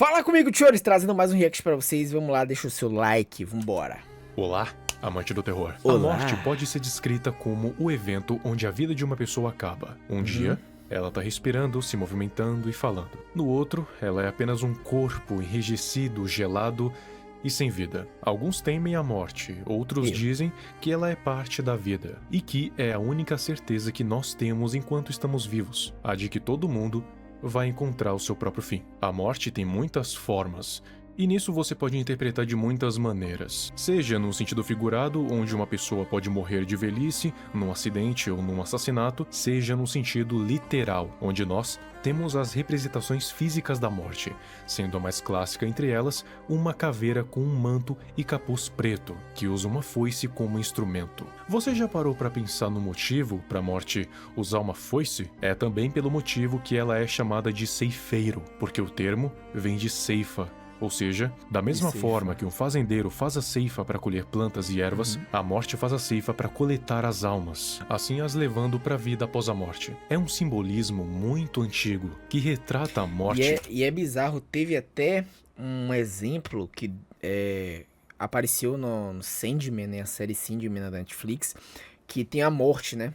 Fala comigo, senhores, trazendo mais um react pra vocês. Vamos lá, deixa o seu like, vambora. Olá, amante do terror. Olá. A morte pode ser descrita como o evento onde a vida de uma pessoa acaba. Um dia, ela tá respirando, se movimentando e falando. No outro, ela é apenas um corpo enrijecido, gelado e sem vida. Alguns temem a morte, outros dizem que ela é parte da vida e que é a única certeza que nós temos enquanto estamos vivos, a de que todo mundo vai encontrar o seu próprio fim. A morte tem muitas formas, e nisso você pode interpretar de muitas maneiras. Seja no sentido figurado, onde uma pessoa pode morrer de velhice, num acidente ou num assassinato, seja no sentido literal, onde nós temos as representações físicas da morte, sendo a mais clássica entre elas uma caveira com um manto e capuz preto, que usa uma foice como instrumento. Você já parou para pensar no motivo para a morte usar uma foice? É também pelo motivo que ela é chamada de ceifeiro, porque o termo vem de ceifa. Ou seja, da mesma forma que um fazendeiro faz a ceifa para colher plantas e ervas, a morte faz a ceifa para coletar as almas, assim as levando para a vida após a morte. É um simbolismo muito antigo que retrata a morte. E é bizarro, teve até um exemplo que apareceu no Sandman, né, a série Sandman da Netflix, que tem a morte, né?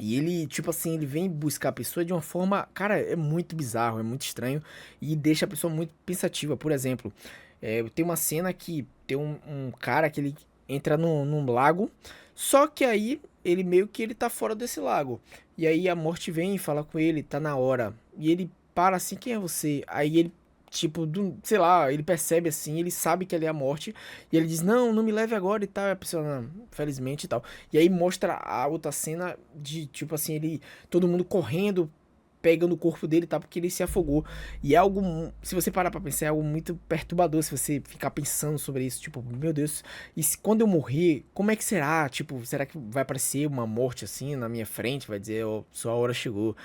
E ele, tipo assim, ele vem buscar a pessoa de uma forma, cara, é muito bizarro, é muito estranho e deixa a pessoa muito pensativa. Por exemplo, tem uma cena que tem um cara que ele entra num lago, só que aí ele meio que ele tá fora desse lago. E aí a morte vem e fala com ele, tá na hora. E ele para assim, quem é você? Aí ele tipo, sei lá, ele percebe assim, ele sabe que ali é a morte, e ele diz, não, não me leve agora e tal, e a pessoa, não, felizmente e tal. E aí mostra a outra cena de, tipo assim, todo mundo correndo, pegando o corpo dele, tá, porque ele se afogou. E é algo, se você parar pra pensar, é algo muito perturbador, se você ficar pensando sobre isso, tipo, meu Deus, e quando eu morrer, como é que será? Tipo, será que vai aparecer uma morte assim na minha frente, vai dizer, ó, sua hora chegou.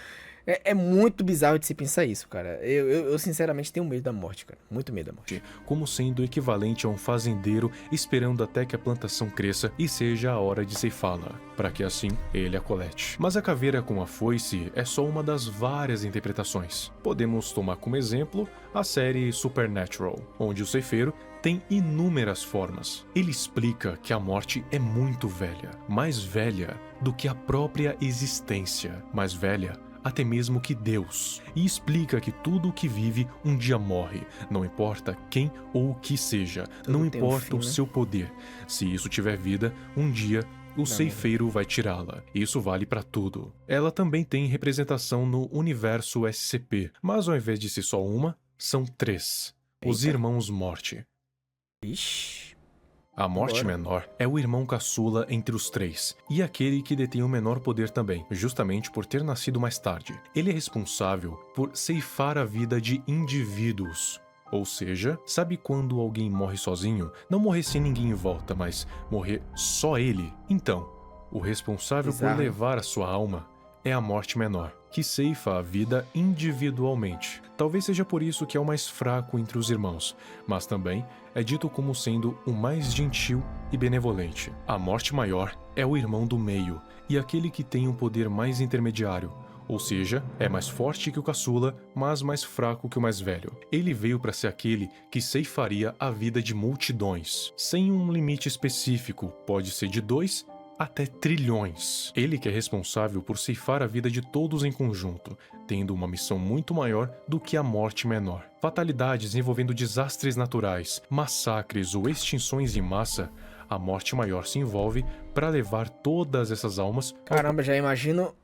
É muito bizarro de se pensar isso, cara. Eu sinceramente tenho medo da morte, cara. Muito medo da morte. Como sendo equivalente a um fazendeiro esperando até que a plantação cresça e seja a hora de ceifá-la, para que assim ele a colete. Mas a caveira com a foice é só uma das várias interpretações. Podemos tomar como exemplo a série Supernatural, onde o ceifeiro tem inúmeras formas. Ele explica que a morte é muito velha, mais velha do que a própria existência, mais velha até mesmo que Deus, e explica que tudo o que vive um dia morre, não importa quem ou o que seja, não importa o seu poder. Se isso tiver vida, um dia o ceifeiro vai tirá-la. Isso vale para tudo. Ela também tem representação no universo SCP, mas ao invés de ser só uma, são três. Os Irmãos Morte. Ixi. A morte menor é o irmão caçula entre os três, e aquele que detém o menor poder também, justamente por ter nascido mais tarde. Ele é responsável por ceifar a vida de indivíduos. Ou seja, sabe quando alguém morre sozinho? Não morrer sem ninguém em volta, mas morrer só ele? Então, o responsável por levar a sua alma é a morte menor, que ceifa a vida individualmente. Talvez seja por isso que é o mais fraco entre os irmãos, mas também é dito como sendo o mais gentil e benevolente. A morte maior é o irmão do meio, e aquele que tem um poder mais intermediário, ou seja, é mais forte que o caçula, mas mais fraco que o mais velho. Ele veio para ser aquele que ceifaria a vida de multidões, sem um limite específico, pode ser de 2 até trilhões. Ele que é responsável por ceifar a vida de todos em conjunto, tendo uma missão muito maior do que a morte menor. Fatalidades envolvendo desastres naturais, massacres ou extinções em massa, a morte maior se envolve para levar todas essas almas... Caramba, já imagino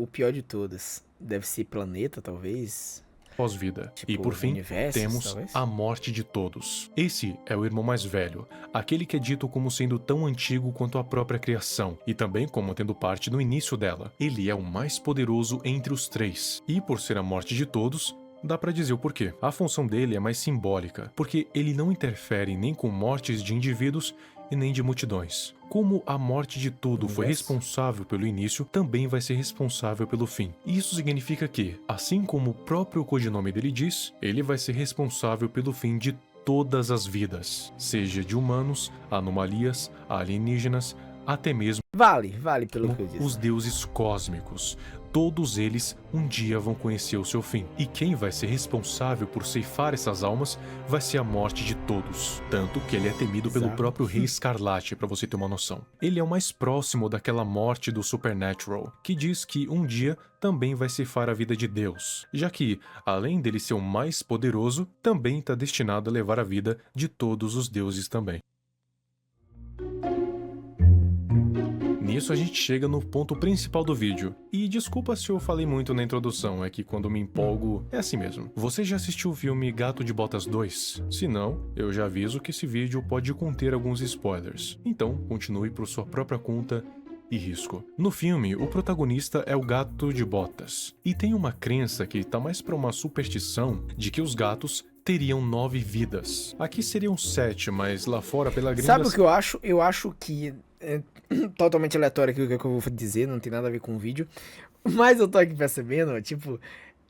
o pior de todas. Deve ser planeta, talvez... pós-vida. Tipo, e por fim, temos talvez? a morte de todos. Esse é o irmão mais velho, aquele que é dito como sendo tão antigo quanto a própria criação, e também como tendo parte no início dela. Ele é o mais poderoso entre os três, e por ser a morte de todos, dá pra dizer o porquê. A função dele é mais simbólica, porque ele não interfere nem com mortes de indivíduos e nem de multidões. Como a morte de tudo foi responsável pelo início, também vai ser responsável pelo fim. Isso significa que, assim como o próprio codinome dele diz, ele vai ser responsável pelo fim de todas as vidas, seja de humanos, anomalias, alienígenas, até mesmo Vale pelo que eu os disse. deuses cósmicos. Todos eles um dia vão conhecer o seu fim. E quem vai ser responsável por ceifar essas almas vai ser a morte de todos. Tanto que ele é temido pelo Exato. próprio Rei Escarlate, pra você ter uma noção. Ele é o mais próximo daquela morte do Supernatural, que diz que um dia também vai ceifar a vida de Deus, já que, além dele ser o mais poderoso, também está destinado a levar a vida de todos os deuses também. Nisso a gente chega no ponto principal do vídeo. E desculpa se eu falei muito na introdução, é que quando me empolgo é assim mesmo. Você já assistiu o filme Gato de Botas 2? Se não, eu já aviso que esse vídeo pode conter alguns spoilers. Então, continue por sua própria conta e risco. No filme, o protagonista é o Gato de Botas. E tem uma crença que tá mais pra uma superstição de que os gatos teriam 9 vidas. Aqui seriam 7, mas lá fora pela gringa... Sabe o que eu acho? Eu acho que é totalmente aleatório aqui o que eu vou dizer, não tem nada a ver com o vídeo. Mas eu tô aqui percebendo, tipo,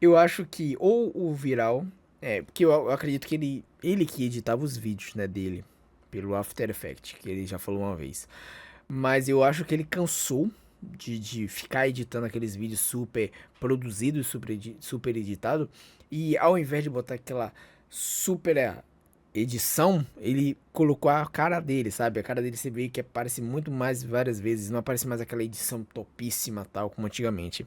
eu acho que ou o Viral, porque eu acredito que ele que editava os vídeos, né, dele, pelo After Effects, que ele já falou uma vez. Mas eu acho que ele cansou de ficar editando aqueles vídeos super produzidos, super editado, e ao invés de botar aquela super edição, ele colocou a cara dele, sabe? A cara dele você vê que aparece muito mais várias vezes, não aparece mais aquela edição topíssima tal como antigamente.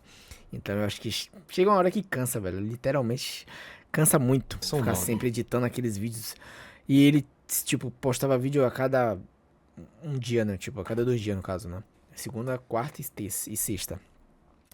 Então eu acho que chega uma hora que cansa, velho, literalmente cansa muito São ficar 9. sempre editando aqueles vídeos. E ele, tipo, postava vídeo a cada um dia, né? Tipo, a cada 2 dias, no caso, né? Segunda, quarta e sexta.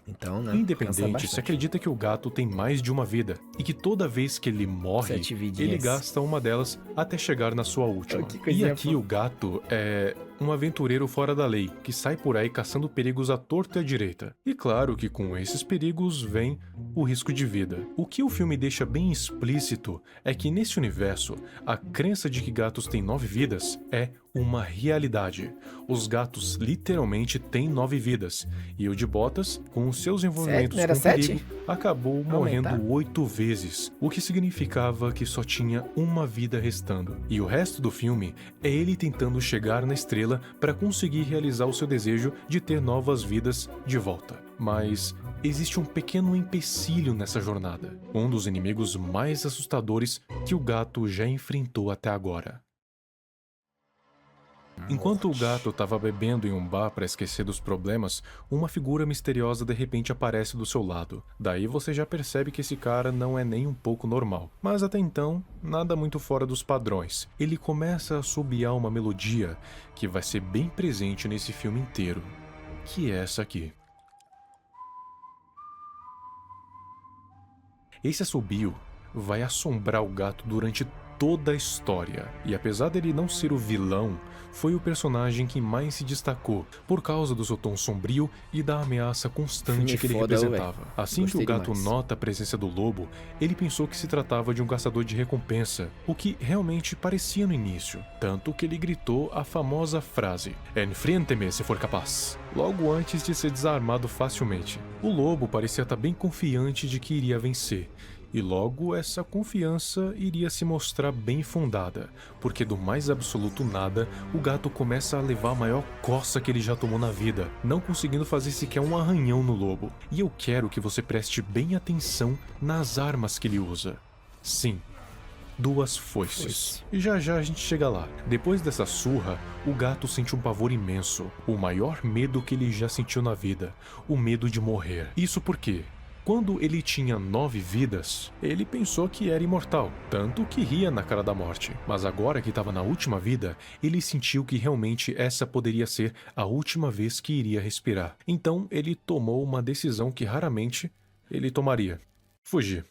Então, né? Cansa Independente, se bastante. acredita que o gato tem mais de uma vida e que toda vez que ele morre, 7 vidinhas. ele gasta uma delas até chegar na sua última. Que E coisinha aqui fofa. o gato é um aventureiro fora da lei, que sai por aí caçando perigos à torta e à direita. E claro que com esses perigos vem o risco de vida. O que o filme deixa bem explícito é que nesse universo, a crença de que gatos têm 9 vidas é uma realidade. Os gatos literalmente têm 9 vidas, e o de Botas, com os seus envolvimentos Não era com 7? perigo, acabou morrendo Aumentar? 8 vezes, o que significava que só tinha uma vida restando. E o resto do filme é ele tentando chegar na estrela para conseguir realizar o seu desejo de ter novas vidas de volta. Mas existe um pequeno empecilho nessa jornada, um dos inimigos mais assustadores que o gato já enfrentou até agora. Enquanto o gato estava bebendo em um bar para esquecer dos problemas, uma figura misteriosa de repente aparece do seu lado. Daí você já percebe que esse cara não é nem um pouco normal. Mas até então, nada muito fora dos padrões. Ele começa a assobiar uma melodia que vai ser bem presente nesse filme inteiro, que é essa aqui. Esse assobio vai assombrar o gato durante toda a história, e apesar dele não ser o vilão, foi o personagem que mais se destacou por causa do seu tom sombrio e da ameaça constante Filme que ele foda, representava. velho. Assim que Gostei o gato demais. nota a presença do lobo, ele pensou que se tratava de um caçador de recompensa, o que realmente parecia no início, tanto que ele gritou a famosa frase: "Enfrente-me se for capaz", logo antes de ser desarmado facilmente. O lobo parecia estar bem confiante de que iria vencer, e logo essa confiança iria se mostrar bem fundada, porque do mais absoluto nada, o gato começa a levar a maior coça que ele já tomou na vida, não conseguindo fazer sequer um arranhão no lobo. E eu quero que você preste bem atenção nas armas que ele usa. Sim, 2 foices. E já já a gente chega lá. Depois dessa surra, o gato sente um pavor imenso, o maior medo que ele já sentiu na vida, o medo de morrer. Isso porque quando ele tinha 9 vidas, ele pensou que era imortal, tanto que ria na cara da morte. Mas agora que estava na última vida, ele sentiu que realmente essa poderia ser a última vez que iria respirar. Então ele tomou uma decisão que raramente ele tomaria: fugir.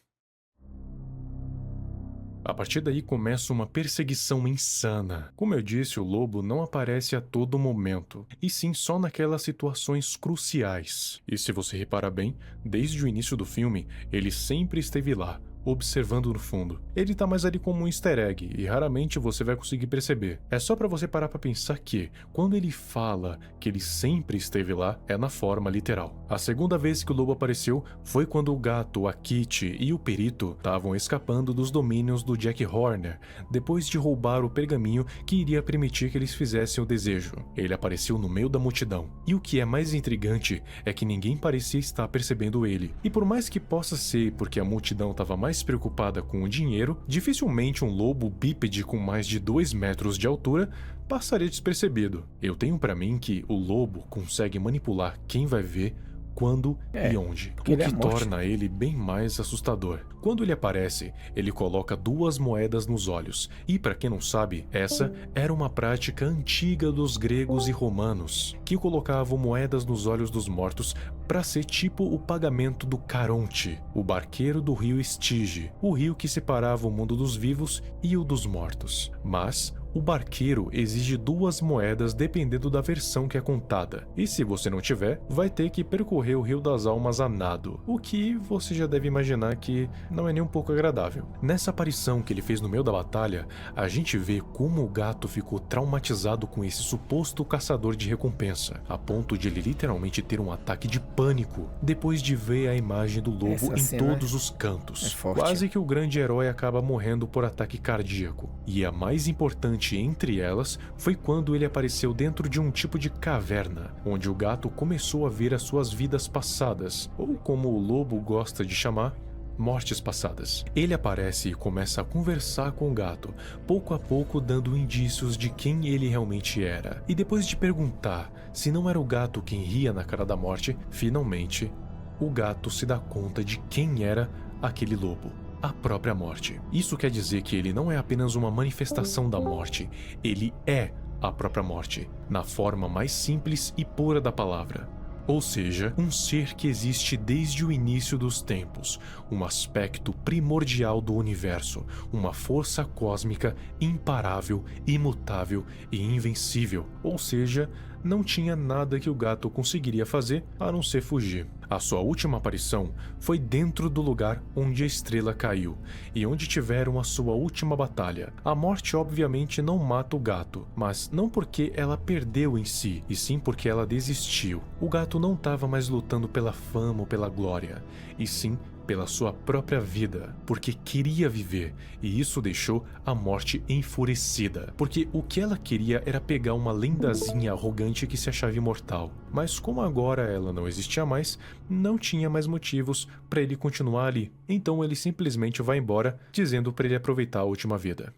A partir daí começa uma perseguição insana. Como eu disse, o lobo não aparece a todo momento, e sim só naquelas situações cruciais. E se você reparar bem, desde o início do filme, ele sempre esteve lá, observando no fundo. Ele tá mais ali como um easter egg e raramente você vai conseguir perceber. É só pra você parar pra pensar que, quando ele fala que ele sempre esteve lá, é na forma literal. A segunda vez que o lobo apareceu foi quando o gato, a Kitty e o perito estavam escapando dos domínios do Jack Horner, depois de roubar o pergaminho que iria permitir que eles fizessem o desejo. Ele apareceu no meio da multidão. E o que é mais intrigante é que ninguém parecia estar percebendo ele. E por mais que possa ser porque a multidão estava mais preocupada com o dinheiro, dificilmente um lobo bípede com mais de 2 metros de altura passaria despercebido. Eu tenho pra mim que o lobo consegue manipular quem vai ver, quando e onde, porque o ele é a que morte. torna ele bem mais assustador. Quando ele aparece, ele coloca 2 moedas nos olhos, e para quem não sabe, essa era uma prática antiga dos gregos e romanos, que colocavam moedas nos olhos dos mortos para ser tipo o pagamento do Caronte, o barqueiro do rio Estige, o rio que separava o mundo dos vivos e o dos mortos. Mas o barqueiro exige 2 moedas dependendo da versão que é contada, e se você não tiver, vai ter que percorrer o Rio das Almas a nado, o que você já deve imaginar que não é nem um pouco agradável. Nessa aparição que ele fez no meio da batalha, a gente vê como o gato ficou traumatizado com esse suposto caçador de recompensa, a ponto de ele literalmente ter um ataque de pânico depois de ver a imagem do lobo Essa em cena todos os cantos. é forte. Quase que o grande herói acaba morrendo por ataque cardíaco. E a mais importante entre elas foi quando ele apareceu dentro de um tipo de caverna, onde o gato começou a ver as suas vidas passadas, ou como o lobo gosta de chamar, mortes passadas. Ele aparece e começa a conversar com o gato, pouco a pouco dando indícios de quem ele realmente era. E depois de perguntar se não era o gato quem ria na cara da morte, finalmente o gato se dá conta de quem era aquele lobo. A própria morte. Isso quer dizer que ele não é apenas uma manifestação da morte, ele é a própria morte, na forma mais simples e pura da palavra. Ou seja, um ser que existe desde o início dos tempos, um aspecto primordial do universo, uma força cósmica imparável, imutável e invencível. Ou seja, não tinha nada que o gato conseguiria fazer a não ser fugir. A sua última aparição foi dentro do lugar onde a estrela caiu e onde tiveram a sua última batalha. A morte obviamente não mata o gato, mas não porque ela perdeu em si, e sim porque ela desistiu. O gato não estava mais lutando pela fama ou pela glória, e sim pela sua própria vida, porque queria viver, e isso deixou a morte enfurecida, porque o que ela queria era pegar uma lendazinha arrogante que se achava imortal, mas como agora ela não existia mais, não tinha mais motivos para ele continuar ali, então ele simplesmente vai embora, dizendo para ele aproveitar a última vida.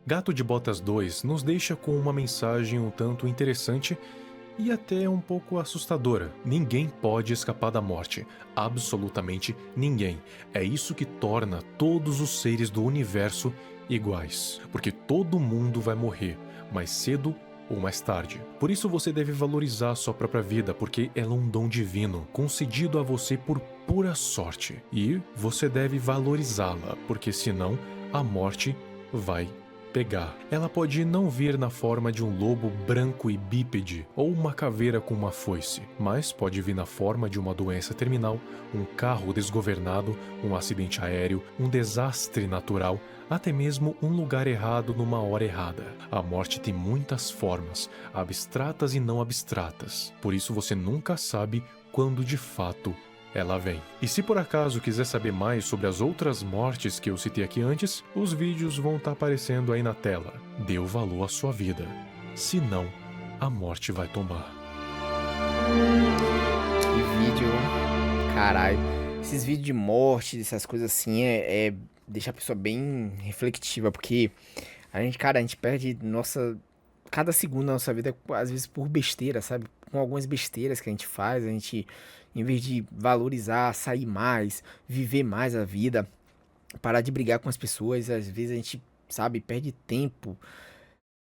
Gato de Botas 2 nos deixa com uma mensagem um tanto interessante e até um pouco assustadora. Ninguém pode escapar da morte. Absolutamente ninguém. É isso que torna todos os seres do universo iguais. Porque todo mundo vai morrer, mais cedo ou mais tarde. Por isso você deve valorizar a sua própria vida, porque ela é um dom divino, concedido a você por pura sorte. E você deve valorizá-la, porque senão a morte vai pegar. Ela pode não vir na forma de um lobo branco e bípede ou uma caveira com uma foice, mas pode vir na forma de uma doença terminal, um carro desgovernado, um acidente aéreo, um desastre natural, até mesmo um lugar errado numa hora errada. A morte tem muitas formas, abstratas e não abstratas, por isso você nunca sabe quando de fato ela vem. E se por acaso quiser saber mais sobre as outras mortes que eu citei aqui antes, os vídeos vão estar aparecendo aí na tela. Dê o valor à sua vida, senão a morte vai tomar. Que vídeo, caralho. Esses vídeos de morte, essas coisas assim, deixa a pessoa bem reflexiva, porque a gente perde cada segundo da nossa vida, às vezes por besteira, sabe? Com algumas besteiras que a gente faz, a gente, em vez de valorizar, sair mais, viver mais a vida, parar de brigar com as pessoas, às vezes a gente, sabe, perde tempo,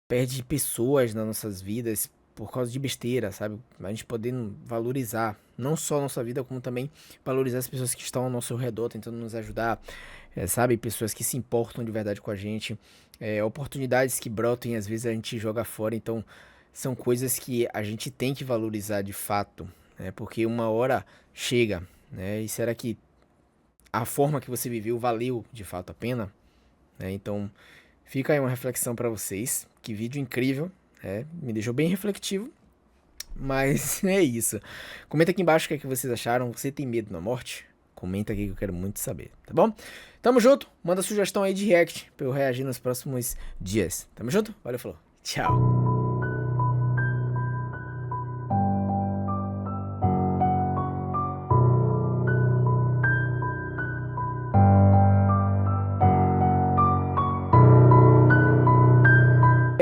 perde pessoas nas nossas vidas por causa de besteira, sabe? A gente podendo valorizar não só a nossa vida, como também valorizar as pessoas que estão ao nosso redor, tentando nos ajudar, sabe? Pessoas que se importam de verdade com a gente, oportunidades que brotam e às vezes a gente joga fora, então são coisas que a gente tem que valorizar de fato, né? Porque uma hora chega, né? E será que a forma que você viveu valeu de fato a pena, né? Então, fica aí uma reflexão pra vocês. Que vídeo incrível, me deixou bem reflexivo, mas é isso. Comenta aqui embaixo o que é que vocês acharam. Você tem medo da morte? Comenta aqui que eu quero muito saber, tá bom? Tamo junto, manda sugestão aí de react pra eu reagir nos próximos dias. Tamo junto, valeu, falou, tchau.